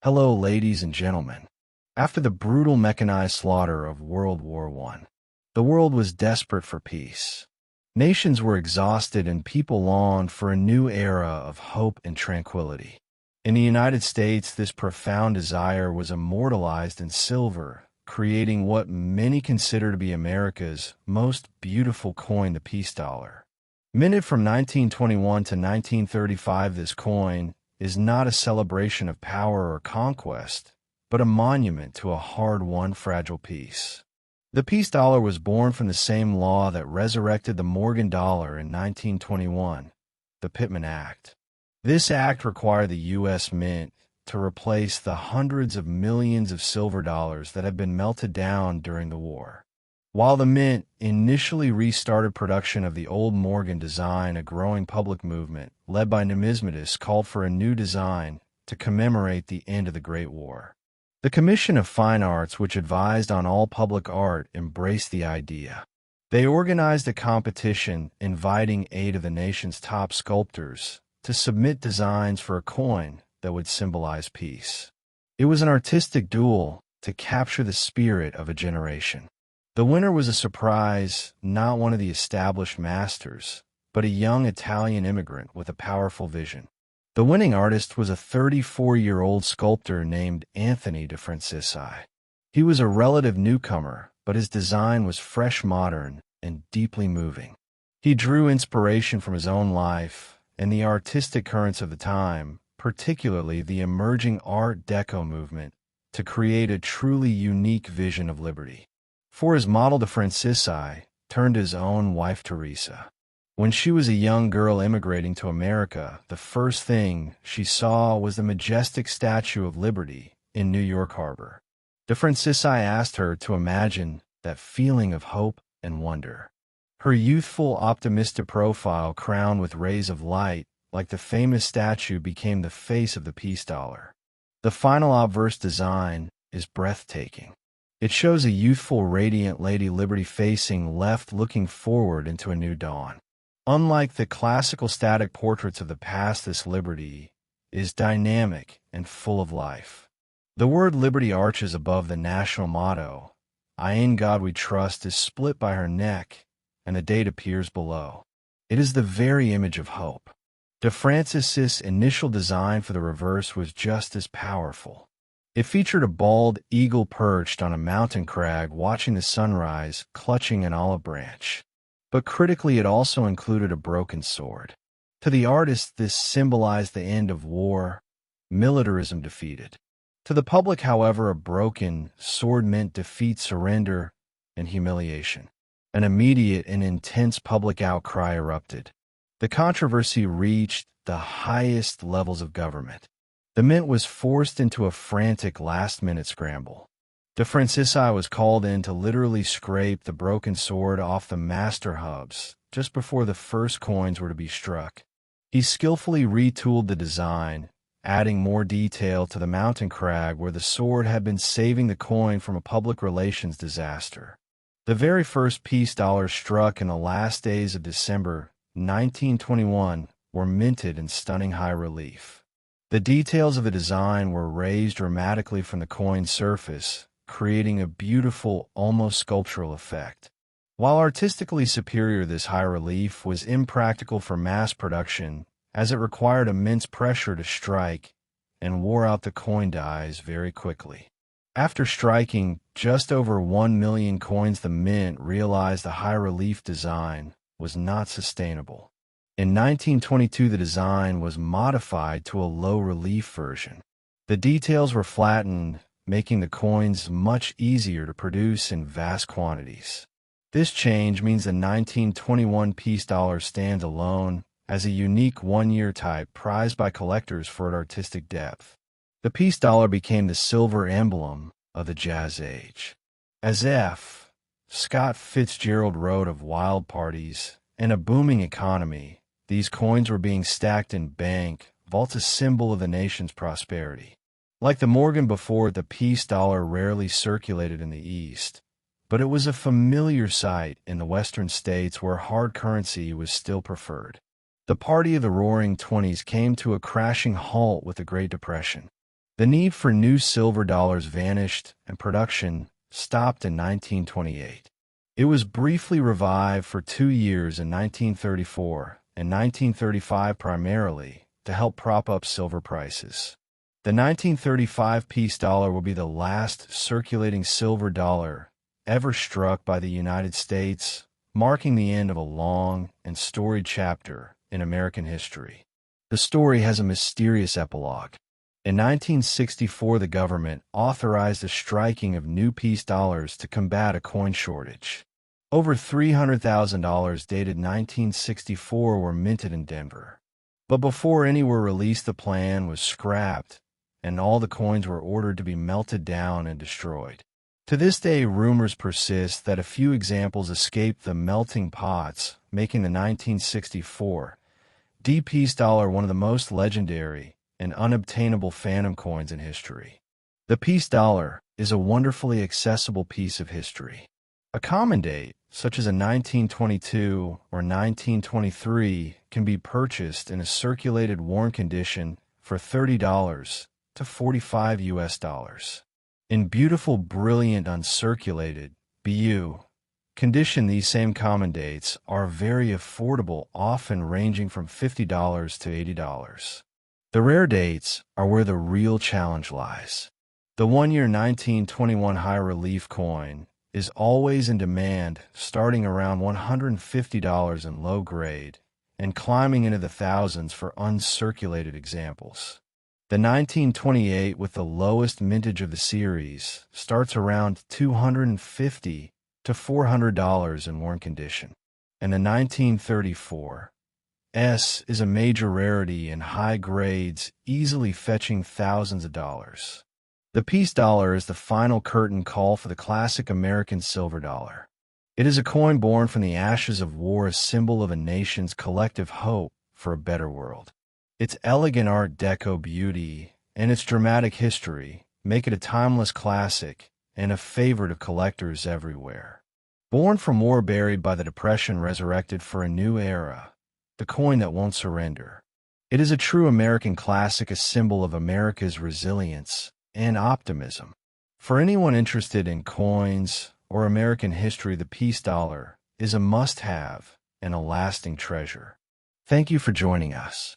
Hello, ladies and gentlemen. After the brutal mechanized slaughter of World War I, the world was desperate for peace. Nations were exhausted and people longed for a new era of hope and tranquility. In the United States, this profound desire was immortalized in silver, creating what many consider to be America's most beautiful coin, the peace dollar. Minted from 1921 to 1935, this coin is not a celebration of power or conquest, but a monument to a hard-won fragile peace. The peace dollar was born from the same law that resurrected the Morgan dollar in 1921, the Pittman Act. This act required the U.S. Mint to replace the hundreds of millions of silver dollars that had been melted down during the war. While the Mint initially restarted production of the old Morgan design, a growing public movement, led by numismatists, called for a new design to commemorate the end of the Great War. The Commission of Fine Arts, which advised on all public art, embraced the idea. They organized a competition inviting 8 of the nation's top sculptors to submit designs for a coin that would symbolize peace. It was an artistic duel to capture the spirit of a generation. The winner was a surprise, not one of the established masters, but a young Italian immigrant with a powerful vision. The winning artist was a 34-year-old sculptor named Anthony de Francisci. He was a relative newcomer, but his design was fresh, modern, and deeply moving. He drew inspiration from his own life and the artistic currents of the time, particularly the emerging Art Deco movement, to create a truly unique vision of liberty. For his model, de Francisci turned his own wife Teresa. When she was a young girl immigrating to America, the first thing she saw was the majestic Statue of Liberty in New York Harbor. De Francisci asked her to imagine that feeling of hope and wonder. Her youthful, optimistic profile, crowned with rays of light, like the famous statue, became the face of the peace dollar. The final obverse design is breathtaking. It shows a youthful, radiant Lady Liberty facing left, looking forward into a new dawn. Unlike the classical static portraits of the past, this liberty is dynamic and full of life. The word liberty arches above the national motto, "I in God we trust," is split by her neck, and the date appears below. It is the very image of hope. De Francisci's initial design for the reverse was just as powerful. It featured a bald eagle perched on a mountain crag watching the sunrise, clutching an olive branch. But critically, it also included a broken sword. To the artist, this symbolized the end of war, militarism defeated. To the public, however, a broken sword meant defeat, surrender, and humiliation. An immediate and intense public outcry erupted. The controversy reached the highest levels of government. The Mint was forced into a frantic last-minute scramble. De Francisci was called in to literally scrape the broken sword off the master hubs just before the first coins were to be struck. He skillfully retooled the design, adding more detail to the mountain crag where the sword had been saving the coin from a public relations disaster. The very first peace dollars struck in the last days of December 1921 were minted in stunning high relief. The details of the design were raised dramatically from the coin's surface, creating a beautiful, almost sculptural effect. While artistically superior, this high relief was impractical for mass production, as it required immense pressure to strike and wore out the coin dies very quickly. After striking just over 1 million coins, the Mint realized the high relief design was not sustainable. In 1922, the design was modified to a low relief version. The details were flattened, making the coins much easier to produce in vast quantities. This change means the 1921 peace dollar stands alone as a unique one-year type prized by collectors for its artistic depth. The peace dollar became the silver emblem of the Jazz Age. As F. Scott Fitzgerald wrote of wild parties and a booming economy, these coins were being stacked in bank vaults, a symbol of the nation's prosperity. Like the Morgan before it, the peace dollar rarely circulated in the East, but it was a familiar sight in the Western states where hard currency was still preferred. The party of the Roaring Twenties came to a crashing halt with the Great Depression. The need for new silver dollars vanished and production stopped in 1928. It was briefly revived for 2 years in 1934 and 1935 primarily to help prop up silver prices. The 1935 peace dollar will be the last circulating silver dollar ever struck by the United States, marking the end of a long and storied chapter in American history. The story has a mysterious epilogue. In 1964, the government authorized the striking of new peace dollars to combat a coin shortage. Over $300,000 dated 1964 were minted in Denver. But before any were released, the plan was scrapped, and all the coins were ordered to be melted down and destroyed. To this day, rumors persist that a few examples escaped the melting pots, making the 1964 D-piece dollar one of the most legendary and unobtainable phantom coins in history. The peace dollar is a wonderfully accessible piece of history. A common date, such as a 1922 or 1923, can be purchased in a circulated worn condition for $30 to $45 US. In beautiful, brilliant, uncirculated BU condition, these same common dates are very affordable, often ranging from $50 to $80. The rare dates are where the real challenge lies. The one-year 1921 high-relief coin is always in demand, starting around $150 in low grade and climbing into the thousands for uncirculated examples. The 1928, with the lowest mintage of the series, starts around $250 to $400 in worn condition, and the 1934 S is a major rarity in high grades, easily fetching thousands of dollars. The peace dollar is the final curtain call for the classic American silver dollar. It is a coin born from the ashes of war, a symbol of a nation's collective hope for a better world. Its elegant Art Deco beauty and its dramatic history make it a timeless classic and a favorite of collectors everywhere. Born from war, buried by the Depression, resurrected for a new era, the coin that won't surrender. It is a true American classic, a symbol of America's resilience and optimism. For anyone interested in coins or American history, the peace dollar is a must-have and a lasting treasure. Thank you for joining us.